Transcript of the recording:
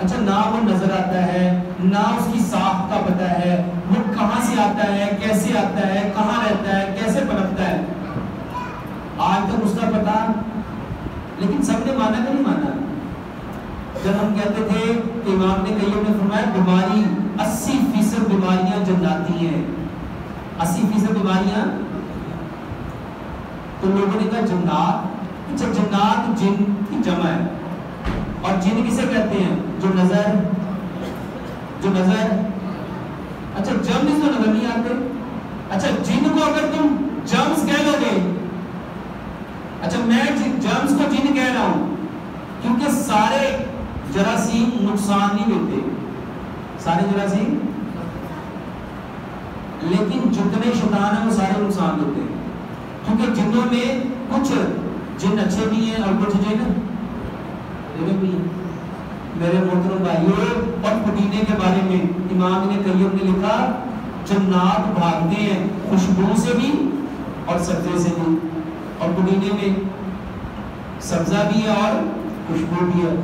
اچھا نہ وہ نظر آتا ہے، نہ اس کی ساخت کا پتہ ہے، وہ کہاں سے آتا ہے، کیسے آتا ہے، کہاں رہتا ہے، کیسے پنپتا ہے، آج تک اس کا پتہ، لیکن سب نے مانا کہ نہیں مانا؟ جب ہم کہتے تھے کہ امام نے قیم نے فرمایا بیماری 80% بیماریاں جناتی ہیں، 80% بیماریاں، تو لوگوں نے کہا جنات، اچھا جنات جن کی جمع ہے، اور جن کسے کہتے ہیں؟ جو نظر، اچھا جرمز تو نظر نہیں آتے، اچھا جن کو اگر تم جرمز کہہ لو گے، اچھا میں جرمز کو جن کہہ رہا ہوں کیونکہ سارے جراثیم نقصان نہیں دیتے، سارے جراثیم، لیکن جتنے شیطان ہیں وہ سارے نقصان دیتے ہیں، کیونکہ جنوں میں کچھ جن اچھے بھی ہیں اور کچھ جن بھی ہیں۔ میرے محترم بھائیوں، اور پودینے کے بارے میں امام نے قیم نے لکھا جنات بھاگتے ہیں خوشبو سے بھی اور سبزے سے بھی، اور پودینے میں سبزہ بھی ہے اور خوشبو بھی ہے۔